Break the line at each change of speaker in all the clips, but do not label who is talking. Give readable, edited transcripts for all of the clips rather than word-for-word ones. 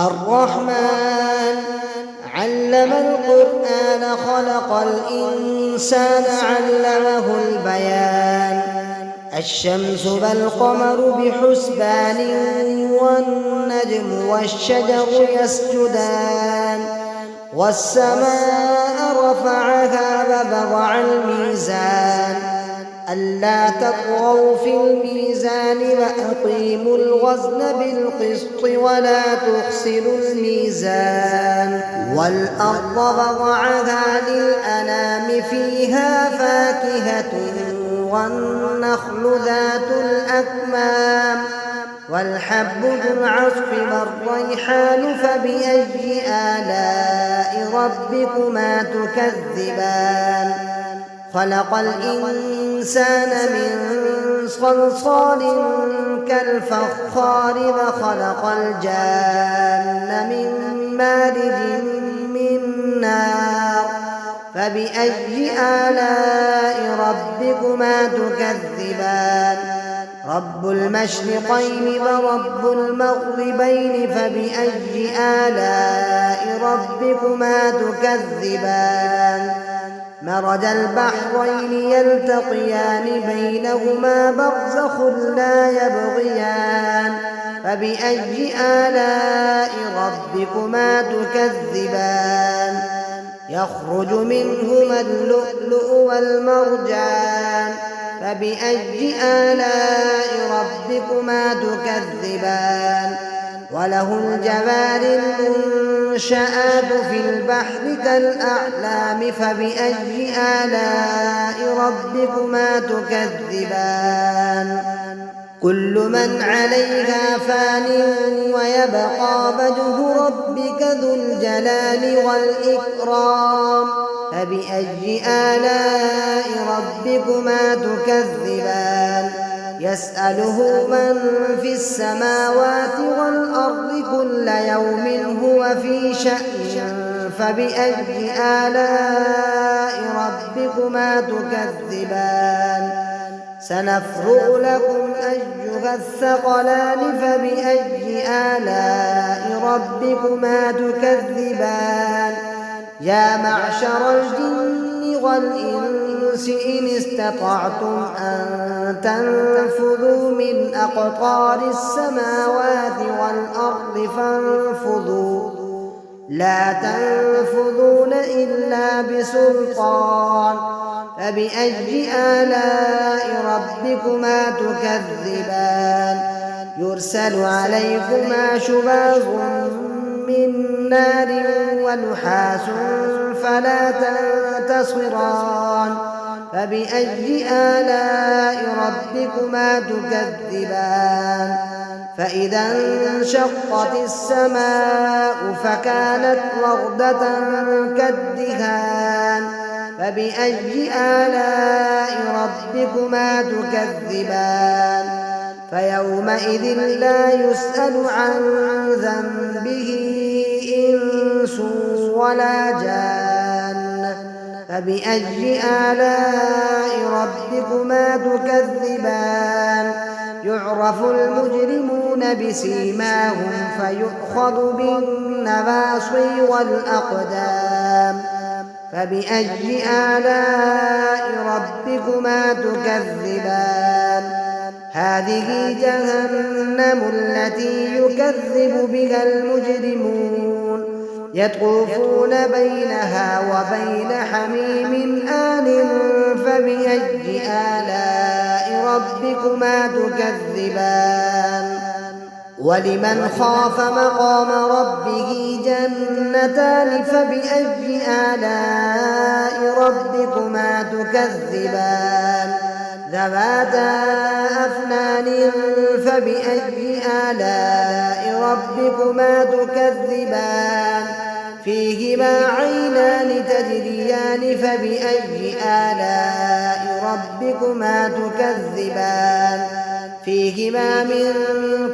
الرحمن علم القرآن خلق الإنسان علمه البيان. الشمس والقمر بحسبان والنجم والشجر يسجدان. والسماء رفعها ووضع الميزان ألا تطغوا في الميزان وأقيموا الوزن بالقسط ولا تخسروا الميزان. والأرض وضعها للأنام فيها فاكهة والنخل ذات الأكمام والحب ذو العصف والريحان فبأي آلاء ربكما تكذبان. خلق الإنسان من صلصال كالفخار وخلق الجان من مارج من نار فبأي آلاء ربكما تكذبان. رب المشرقين ورب المغربين فبأي آلاء ربكما تكذبان. مرج البحرين يلتقيان بينهما برزخ لا يبغيان فبأي آلاء ربكما تكذبان. يخرج منهما اللؤلؤ والمرجان فبأي آلاء ربكما تكذبان. وله الجوار المنشآت في البحر كالأعلام فبأي آلاء ربكما تكذبان. كل من عليها فان ويبقى وجه ربك ذو الجلال والإكرام فبأي آلاء ربكما تكذبان. يسأله من في السماوات والأرض كل يوم هو في شأن فبأي آلاء ربكما تكذبان. سنفرغ لكم أيها الثقلان فبأي آلاء ربكما تكذبان. يا معشر الجن والإنس إن استطعتم أن تنفذوا من أقطار السماوات والأرض فانفذوا لا تنفذون إلا بسلطان فبأي آلاء ربكما تكذبان. يرسل عليكما شواظ من نار ونحاس فلا تنتصران فبأي آلاء ربكما تكذبان. فإذا انشقت السماء فكانت وردة كالدهان فبأي آلاء ربكما تكذبان. فيومئذ لا يسأل عن ذنبه إنس ولا جان فبأي آلاء ربكما تكذبان. يعرف المجرمون بسيماهم فيؤخذ بالنواصي والأقدام فبأي آلاء ربكما تكذبان. هذه جهنم التي يكذب بها المجرمون يطوفون بينها وبين حميم آن فبأي آلاء ربكما تكذبان. ولمن خاف مقام ربه جنتان فبأي آلاء ربكما تكذبان. ذواتا أفنان فبأي آلاء ربكما تكذبان. فيهما عينان تجريان فبأي آلاء ربكما تكذبان. فيهما من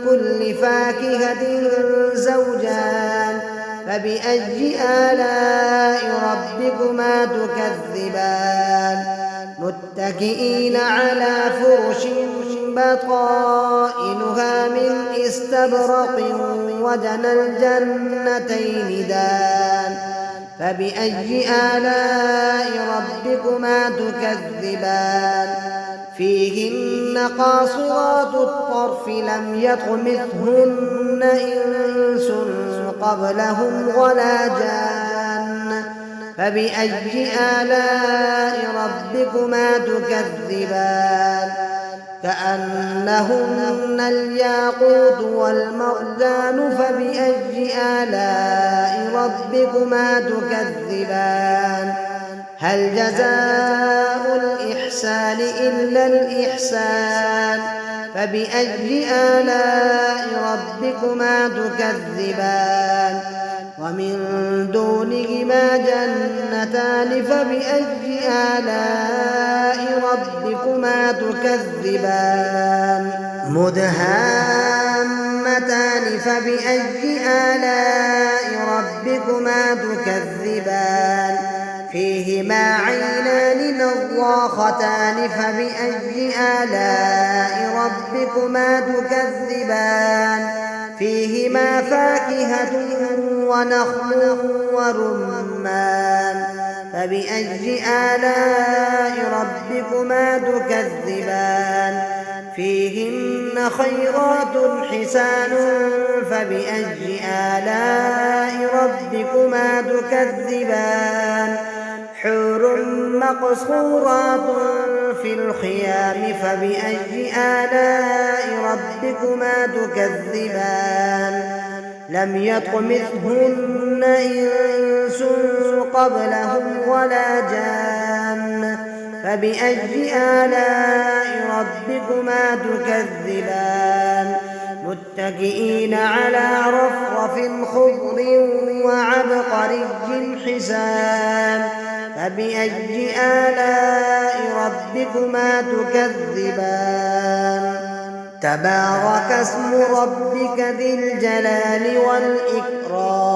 كل فاكهة زوجان فبأي آلاء ربكما تكذبان. متكئين على فرش بطائنها من استبرق وجنى الجنتين دان فبأي آلاء ربكما تكذبان فيهن قاصرات الطرف لم يطمثهن إنس قبلهم ولا جان فبأي آلاء ربكما تكذبان كأنهن الياقوت والمرجان فبأي آلاء ربكما تكذبان هل جزاء الإحسان إلا الإحسان فبأي آلاء ربكما تكذبان ومن دونهما جنتان فبأي آلاء ربكما تكذبان مدهامتان فبأي آلاء ربكما تكذبان فيهما عينان نضاختان فبأي آلاء ربكما تكذبان فيهما فاكهة ونخل ورمان فبأي آلاء ربكما تكذبان فيهن خيرات حسان فبأي آلاء ربكما تكذبان حور مقصورات في الخيام فبأي آلاء ربكما تكذبان لم يطمثهن إنس قبلهم ولا جان فبأي آلاء ربكما تكذبان متكئين على رفرف خضر وعبقري حسان فبأي آلاء ربكما تكذبان تبارك اسم ربك ذي الجلال والإكرام